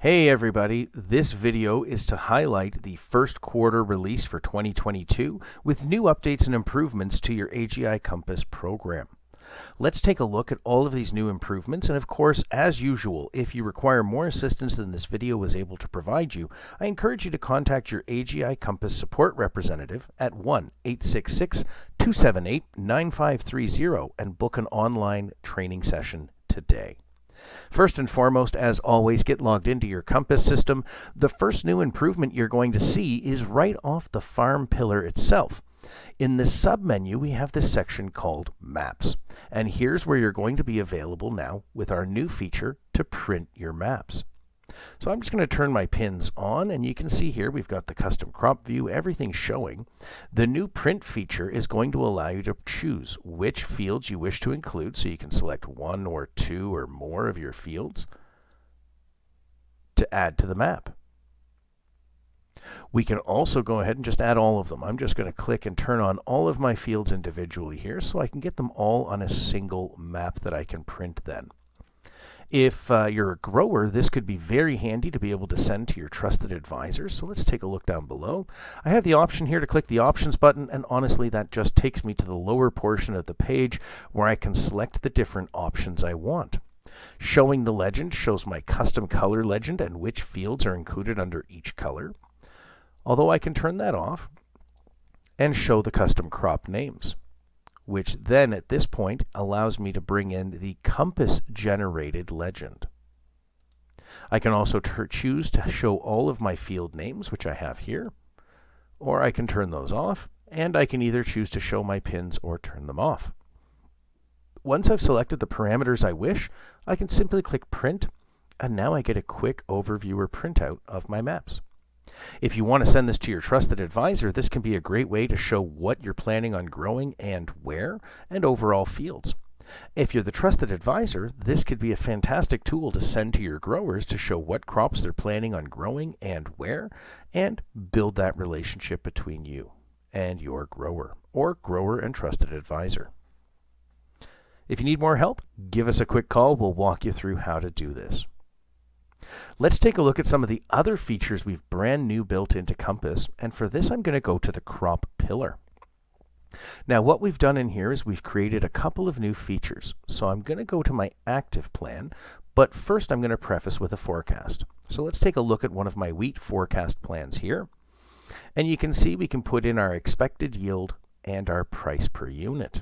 Hey everybody, this video is to highlight the first quarter release for 2022 with new updates and improvements to your AGI Compass program. Let's take a look at all of these new improvements, and of course, as usual, if you require more assistance than this video was able to provide you, I encourage you to contact your AGI Compass support representative at 1-866-278-9530 and book an online training session today. First and foremost, as always, get logged into your Compass system. The first new improvement you're going to see is right off the farm pillar itself. In the submenu, we have this section called Maps. And here's where you're going to be available now with our new feature to print your maps. So I'm just going to turn my pins on, and you can see here we've got the custom crop view, everything showing. The new print feature is going to allow you to choose which fields you wish to include, so you can select one or two or more of your fields to add to the map. We can also go ahead and just add all of them. I'm just going to click and turn on all of my fields individually here so I can get them all on a single map that I can print then. If you're a grower, this could be very handy to be able to send to your trusted advisors. So let's take a look down below. I have the option here to click the options button, and honestly, that just takes me to the lower portion of the page where I can select the different options I want. Showing the legend shows my custom color legend and which fields are included under each color. Although I can turn that off and show the custom crop names, which then at this point allows me to bring in the Compass generated legend. I can also choose to show all of my field names, which I have here, or I can turn those off, and I can either choose to show my pins or turn them off. Once I've selected the parameters I wish, I can simply click Print, and now I get a quick overview or printout of my maps. If you want to send this to your trusted advisor, this can be a great way to show what you're planning on growing and where, and overall fields. If you're the trusted advisor, this could be a fantastic tool to send to your growers to show what crops they're planning on growing and where, and build that relationship between you and your grower, or grower and trusted advisor. If you need more help, give us a quick call. We'll walk you through how to do this. Let's take a look at some of the other features we've brand new built into Compass, and for this I'm going to go to the crop pillar. Now what we've done in here is we've created a couple of new features. So I'm going to go to my active plan, but first I'm going to preface with a forecast. So let's take a look at one of my wheat forecast plans here. And you can see we can put in our expected yield and our price per unit.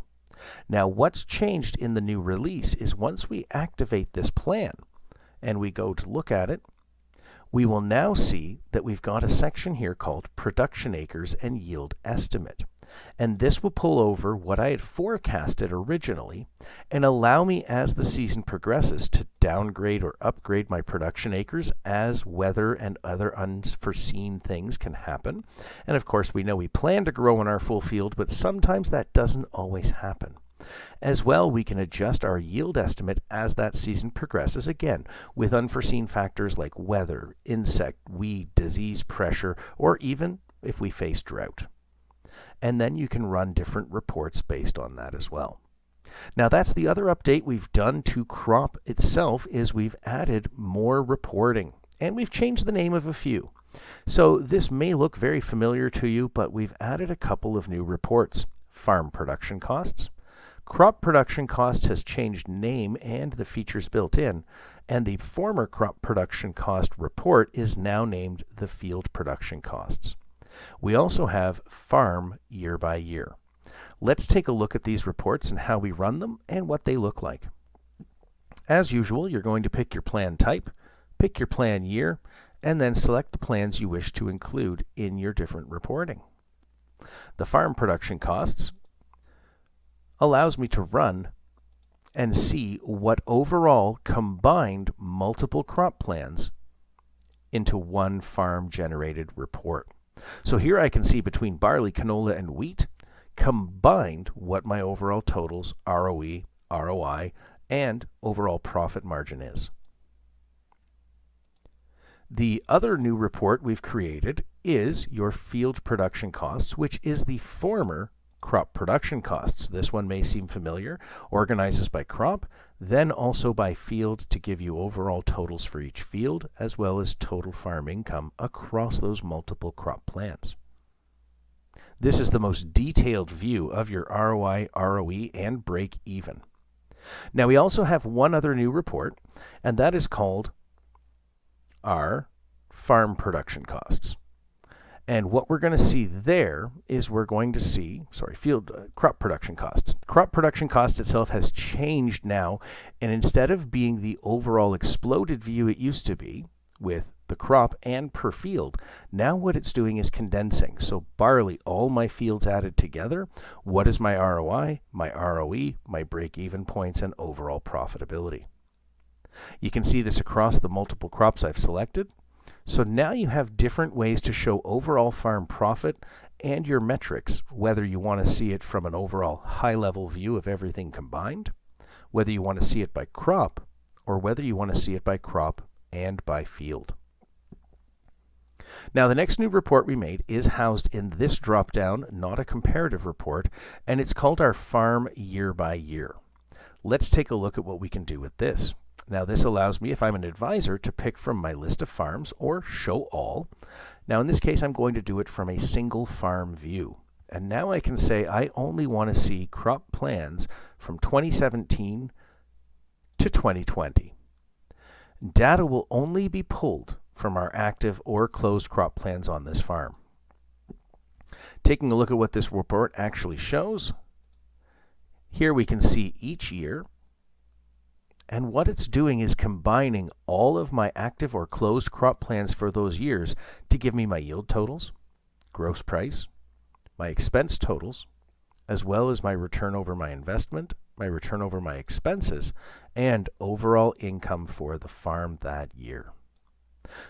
Now what's changed in the new release is once we activate this plan, and we go to look at it, we will now see that we've got a section here called Production Acres and Yield Estimate. And this will pull over what I had forecasted originally and allow me as the season progresses to downgrade or upgrade my production acres as weather and other unforeseen things can happen. And of course, we know we plan to grow in our full field, but sometimes that doesn't always happen. As well, we can adjust our yield estimate as that season progresses, again, with unforeseen factors like weather, insect, weed, disease, pressure, or even if we face drought. And then you can run different reports based on that as well. Now that's the other update we've done to crop itself, is we've added more reporting, and we've changed the name of a few. So this may look very familiar to you, but we've added a couple of new reports. Farm production costs. Crop production cost has changed name and the features built in, and the former crop production cost report is now named the field production costs. We also have farm year by year. Let's take a look at these reports and how we run them and what they look like. As usual, you're going to pick your plan type, pick your plan year, and then select the plans you wish to include in your different reporting. The farm production costs allows me to run and see what overall combined multiple crop plans into one farm generated report. So here I can see between barley, canola, and wheat combined what my overall totals, ROE, ROI, and overall profit margin is. The other new report we've created is your field production costs, which is the former crop production costs. This one may seem familiar. Organizes by crop, then also by field to give you overall totals for each field, as well as total farm income across those multiple crop plans. This is the most detailed view of your ROI, ROE, and break even. Now we also have one other new report, and that is called our farm production costs. And what we're going to see there is we're going to see, crop production costs. Crop production cost itself has changed now, and instead of being the overall exploded view it used to be with the crop and per field, now what it's doing is condensing. So barley, all my fields added together, what is my ROI, my ROE, my break-even points, and overall profitability. You can see this across the multiple crops I've selected. So now you have different ways to show overall farm profit and your metrics, whether you want to see it from an overall high-level view of everything combined, whether you want to see it by crop, or whether you want to see it by crop and by field. Now the next new report we made is housed in this drop-down, not a comparative report, and it's called our Farm Year by Year. Let's take a look at what we can do with this. Now this allows me, if I'm an advisor, to pick from my list of farms or show all. Now in this case I'm going to do it from a single farm view. And now I can say I only want to see crop plans from 2017 to 2020. Data will only be pulled from our active or closed crop plans on this farm. Taking a look at what this report actually shows, here we can see each year, and what it's doing is combining all of my active or closed crop plans for those years to give me my yield totals, gross price, my expense totals, as well as my return over my investment, my return over my expenses, and overall income for the farm that year.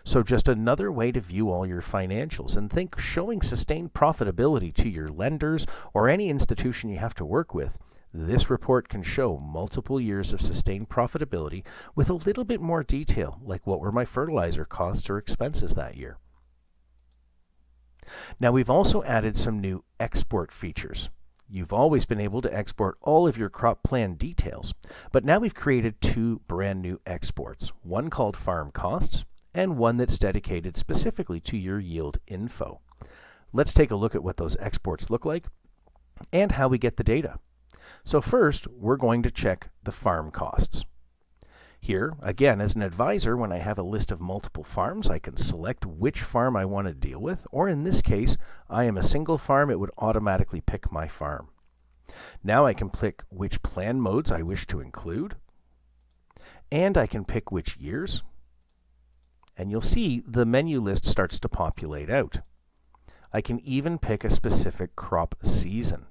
So just another way to view all your financials, and think showing sustained profitability to your lenders or any institution you have to work with. This report can show multiple years of sustained profitability with a little bit more detail, like what were my fertilizer costs or expenses that year. Now we've also added some new export features. You've always been able to export all of your crop plan details, but now we've created two brand new exports, one called Farm Costs and one that's dedicated specifically to your yield info. Let's take a look at what those exports look like and how we get the data. So first, we're going to check the farm costs. Here, again, as an advisor, when I have a list of multiple farms, I can select which farm I want to deal with, or in this case, I am a single farm, it would automatically pick my farm. Now I can pick which plan modes I wish to include, and I can pick which years, and you'll see the menu list starts to populate out. I can even pick a specific crop season.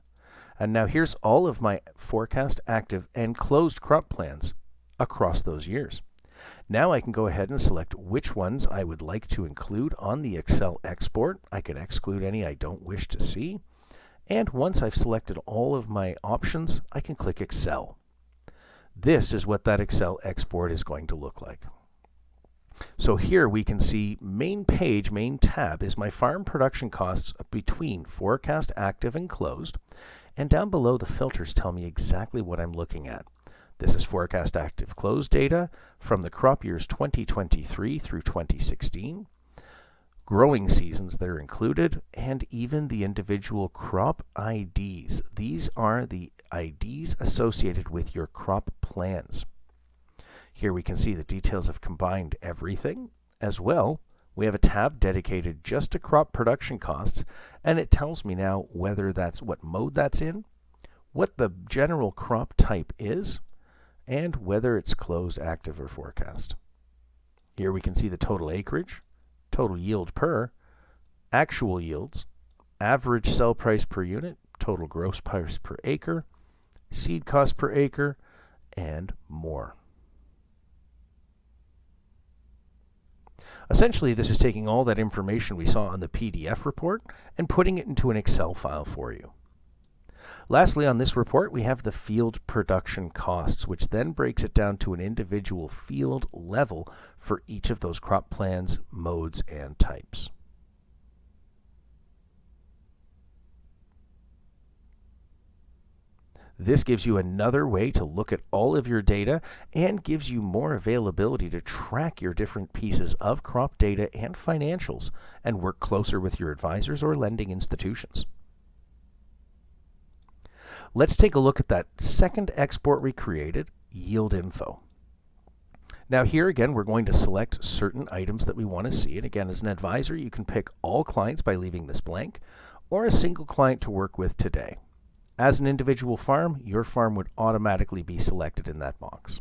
And now here's all of my forecast, active, and closed crop plans across those years. Now I can go ahead and select which ones I would like to include on the Excel export. I can exclude any I don't wish to see. And once I've selected all of my options, I can click Excel. This is what that Excel export is going to look like. So here we can see main page, main tab is my farm production costs between forecast, active, and closed. And down below, the filters tell me exactly what I'm looking at. This is forecast active closed data from the crop years 2023 through 2016, growing seasons that are included, and even the individual crop IDs. These are the IDs associated with your crop plans. Here we can see the details of combined everything. As well, we have a tab dedicated just to crop production costs, and it tells me now whether that's what mode that's in, what the general crop type is, and whether it's closed, active, or forecast. Here we can see the total acreage, total yield per, actual yields, average sell price per unit, total gross price per acre, seed cost per acre, and more. Essentially, this is taking all that information we saw on the PDF report and putting it into an Excel file for you. Lastly, on this report, we have the field production costs, which then breaks it down to an individual field level for each of those crop plans, modes, and types. This gives you another way to look at all of your data and gives you more availability to track your different pieces of crop data and financials and work closer with your advisors or lending institutions. Let's take a look at that second export we created, yield info. Now here again, we're going to select certain items that we want to see. And again, as an advisor, you can pick all clients by leaving this blank or a single client to work with today. As an individual farm, your farm would automatically be selected in that box.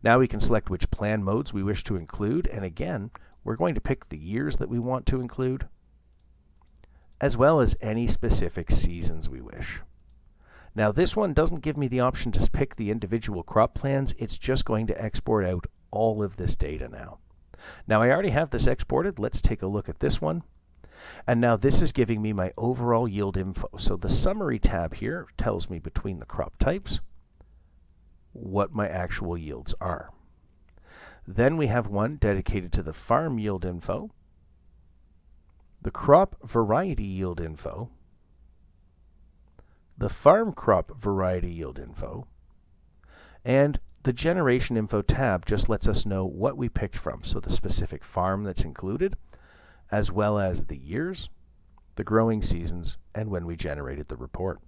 Now we can select which plan modes we wish to include. And again, we're going to pick the years that we want to include, as well as any specific seasons we wish. Now this one doesn't give me the option to pick the individual crop plans. It's just going to export out all of this data now. Now I already have this exported. Let's take a look at this one. And now this is giving me my overall yield info. So the summary tab here tells me between the crop types what my actual yields are. Then we have one dedicated to the farm yield info, the crop variety yield info, the farm crop variety yield info, and the generation info tab just lets us know what we picked from. So the specific farm that's included, as well as the years, the growing seasons, and when we generated the report.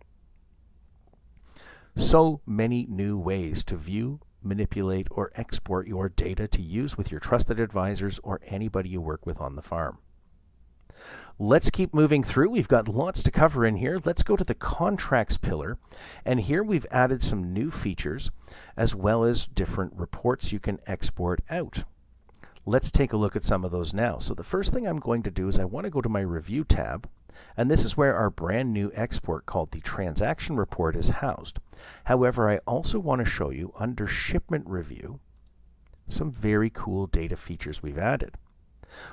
So many new ways to view, manipulate, or export your data to use with your trusted advisors or anybody you work with on the farm. Let's keep moving through. We've got lots to cover in here. Let's go to the contracts pillar. And here we've added some new features as well as different reports you can export out. Let's take a look at some of those now. So the first thing I'm going to do is I want to go to my review tab. And this is where our brand new export called the transaction report is housed. However, I also want to show you under shipment review some very cool data features we've added.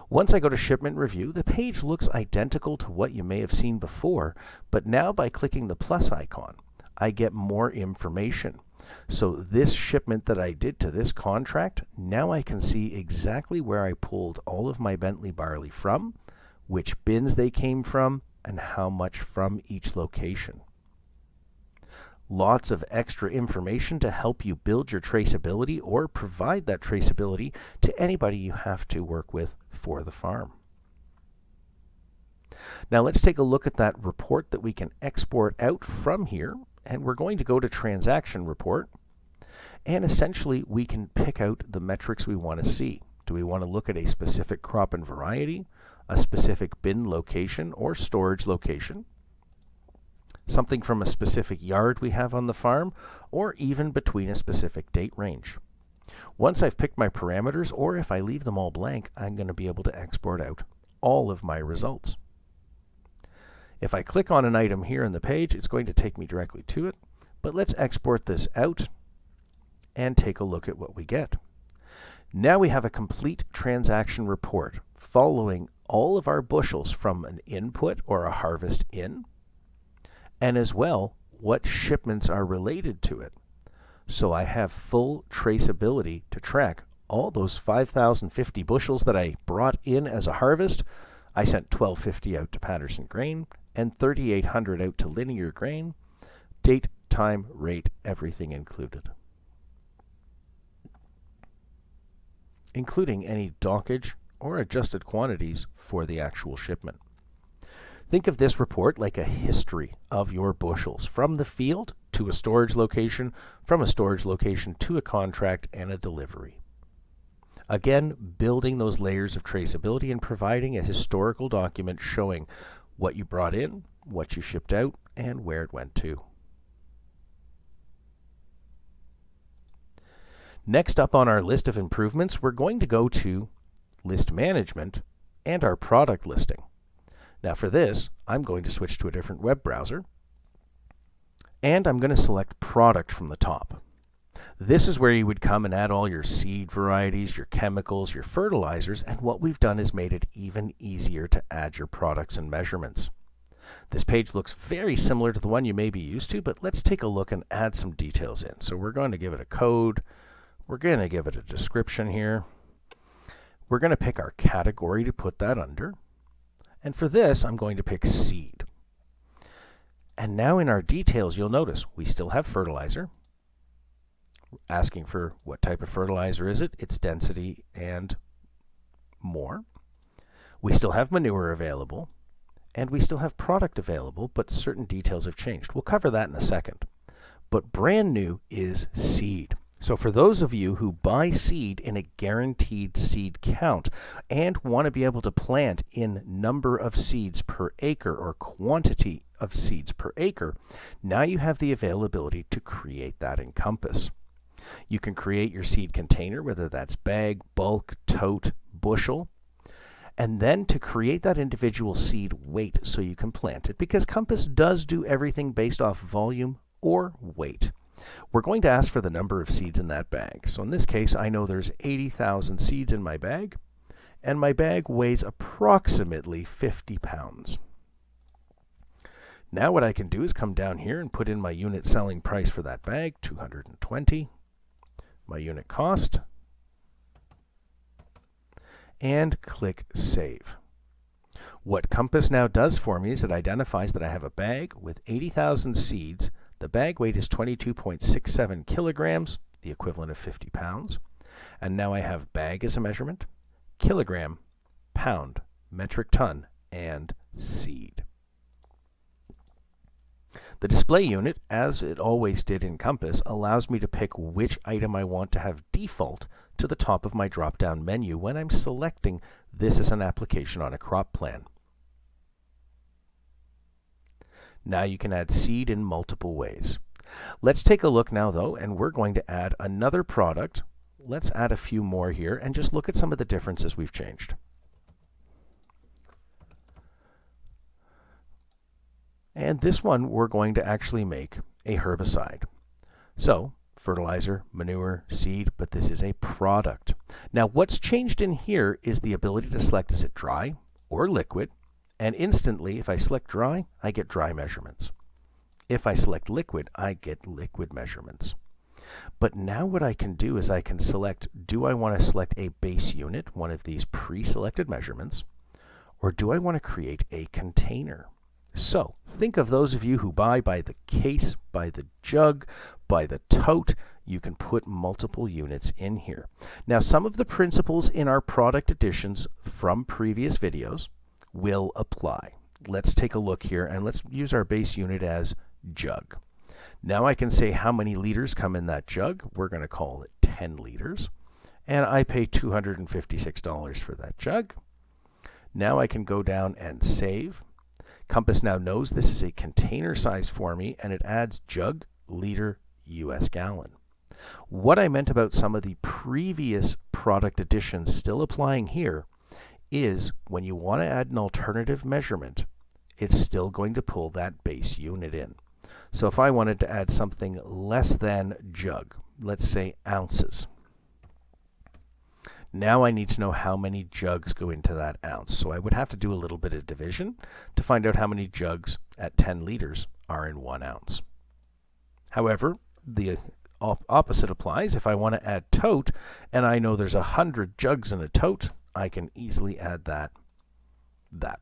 Once I go to Shipment Review, the page looks identical to what you may have seen before, but now by clicking the plus icon, I get more information. So this shipment that I did to this contract, now I can see exactly where I pulled all of my Bentley barley from, which bins they came from, and how much from each location. Lots of extra information to help you build your traceability or provide that traceability to anybody you have to work with for the farm. Now let's take a look at that report that we can export out from here, and we're going to go to Transaction Report, and essentially we can pick out the metrics we want to see. Do we want to look at a specific crop and variety, a specific bin location or storage location, something from a specific yard we have on the farm, or even between a specific date range? Once I've picked my parameters, or if I leave them all blank, I'm going to be able to export out all of my results. If I click on an item here in the page, it's going to take me directly to it, but let's export this out and take a look at what we get. Now we have a complete transaction report following all of our bushels from an input or a harvest in, and as well what shipments are related to it. So I have full traceability to track all those 5,050 bushels that I brought in as a harvest. I sent 1,250 out to Patterson Grain and 3,800 out to Linear Grain. Date, time, rate, everything included, including any dockage or adjusted quantities for the actual shipment. Think of this report like a history of your bushels from the field to a storage location, from a storage location to a contract and a delivery. Again, building those layers of traceability and providing a historical document showing what you brought in, what you shipped out, and where it went to. Next up on our list of improvements, we're going to go to List Management and our product listing. Now for this, I'm going to switch to a different web browser, and I'm going to select Product from the top. This is where you would come and add all your seed varieties, your chemicals, your fertilizers, and what we've done is made it even easier to add your products and measurements. This page looks very similar to the one you may be used to, but let's take a look and add some details in. So we're going to give it a code. We're going to give it a description here. We're going to pick our category to put that under. And for this, I'm going to pick seed. And now in our details, you'll notice we still have fertilizer, asking for what type of fertilizer is it, its density, and more. We still have manure available, and we still have product available, but certain details have changed. We'll cover that in a second. But brand new is seed. So for those of you who buy seed in a guaranteed seed count and want to be able to plant in number of seeds per acre or quantity of seeds per acre, now you have the availability to create that in Compass. You can create your seed container, whether that's bag, bulk, tote, bushel, and then to create that individual seed weight so you can plant it, because Compass does do everything based off volume or weight. We're going to ask for the number of seeds in that bag. So in this case, I know there's 80,000 seeds in my bag, and my bag weighs approximately 50 pounds. Now what I can do is come down here and put in my unit selling price for that bag, 220, my unit cost, and click Save. What Compass now does for me is it identifies that I have a bag with 80,000 seeds. The bag weight is 22.67 kilograms, the equivalent of 50 pounds. And now I have bag as a measurement, kilogram, pound, metric ton, and seed. The display unit, as it always did in Compass, allows me to pick which item I want to have default to the top of my drop-down menu when I'm selecting this as an application on a crop plan. Now you can add seed in multiple ways. Let's take a look now, though, and we're going to add another product. Let's add a few more here and just look at some of the differences we've changed. And this one we're going to actually make a herbicide. So, fertilizer, manure, seed, but this is a product. Now what's changed in here is the ability to select is it dry or liquid, and instantly if I select dry, I get dry measurements. If I select liquid, I get liquid measurements. But now what I can do is I can select, do I want to select a base unit, one of these pre-selected measurements, or do I want to create a container? So think of those of you who buy by the case, by the jug, by the tote. You can put multiple units in here. Now some of the principles in our product additions from previous videos will apply. Let's take a look here and let's use our base unit as jug. Now I can say how many liters come in that jug. We're going to call it 10 liters. And I pay $256 for that jug. Now I can go down and save. Compass now knows this is a container size for me, and it adds jug, liter, US gallon. What I meant about some of the previous product additions still applying here is when you want to add an alternative measurement, it's still going to pull that base unit in. So if I wanted to add something less than jug, let's say ounces, now I need to know how many jugs go into that ounce. So I would have to do a little bit of division to find out how many jugs at 10 liters are in 1 ounce. However, the opposite applies. If I want to add tote and I know there's 100 jugs in a tote, I can easily add that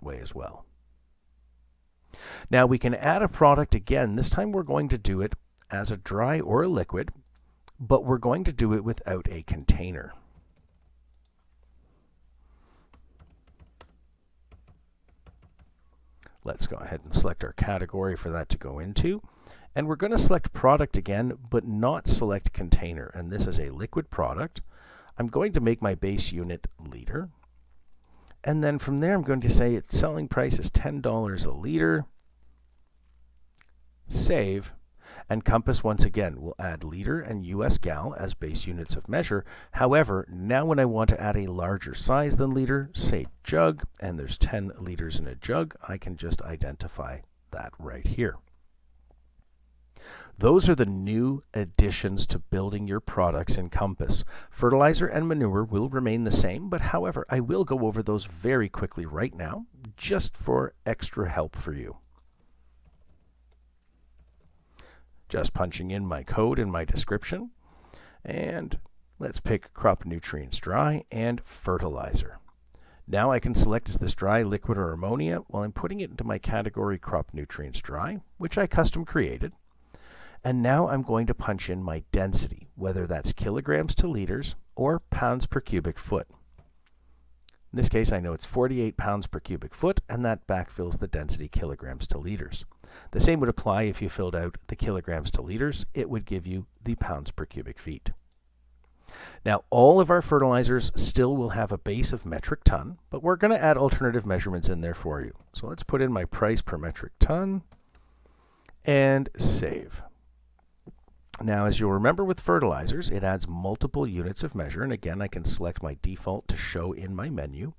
way as well. Now we can add a product again. This time we're going to do it as a dry or a liquid, but we're going to do it without a container. Let's go ahead and select our category for that to go into. And we're going to select product again, but not select container. And this is a liquid product. I'm going to make my base unit liter. And then from there, I'm going to say its selling price is $10 a liter. Save. And Compass, once again, will add liter and US gal as base units of measure. However, now when I want to add a larger size than liter, say jug, and there's 10 liters in a jug, I can just identify that right here. Those are the new additions to building your products in Compass. Fertilizer and manure will remain the same, but however, I will go over those very quickly right now, just for extra help for you. Just punching in my code in my description, and let's pick crop nutrients dry and fertilizer. Now I can select is this dry, liquid, or ammonia. Well, I'm putting it into my category crop nutrients dry, which I custom created. And now I'm going to punch in my density, whether that's kilograms to liters or pounds per cubic foot. In this case, I know it's 48 pounds per cubic foot, and that backfills the density kilograms to liters. The same would apply if you filled out the kilograms to liters. It would give you the pounds per cubic feet. Now, all of our fertilizers still will have a base of metric ton, but we're going to add alternative measurements in there for you. So let's put in my price per metric ton and save. Now, as you'll remember with fertilizers, it adds multiple units of measure, and again, I can select my default to show in my menu.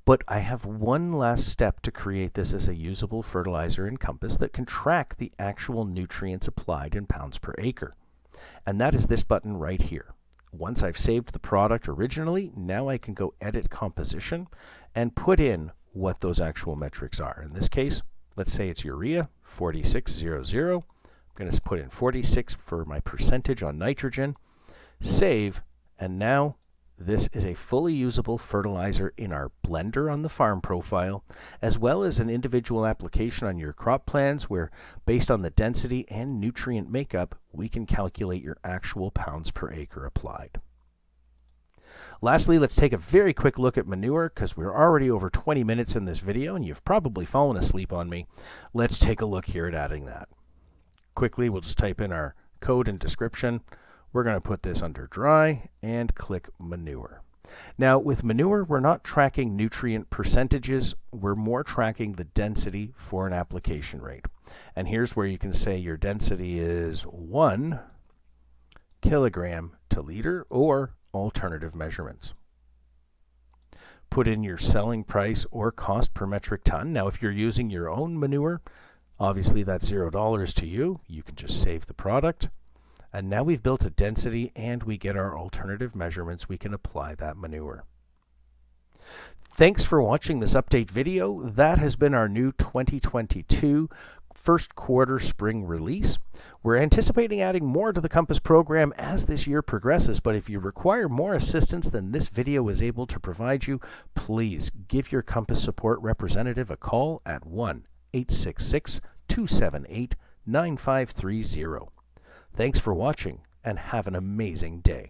But I have one last step to create this as a usable fertilizer in Compass that can track the actual nutrients applied in pounds per acre. And that is this button right here. Once I've saved the product originally, now I can go edit composition and put in what those actual metrics are. In this case, let's say it's urea, 4600. I'm going to put in 46 for my percentage on nitrogen, save, and now this is a fully usable fertilizer in our blender on the farm profile, as well as an individual application on your crop plans where, based on the density and nutrient makeup, we can calculate your actual pounds per acre applied. Lastly, let's take a very quick look at manure because we're already over 20 minutes in this video and you've probably fallen asleep on me. Let's take a look here at adding that. Quickly, we'll just type in our code and description. We're going to put this under dry and click manure. Now with manure, we're not tracking nutrient percentages. We're more tracking the density for an application rate. And here's where you can say your density is 1 kilogram to liter or alternative measurements. Put in your selling price or cost per metric ton. Now if you're using your own manure, obviously that's $0 to you. You can just save the product. And now we've built a density and we get our alternative measurements. We can apply that manure. Thanks for watching this update video. That has been our new 2022 first quarter spring release. We're anticipating adding more to the Compass program as this year progresses, but if you require more assistance than this video is able to provide you, please give your Compass support representative a call at 1-866-278-9530. Thanks for watching and have an amazing day.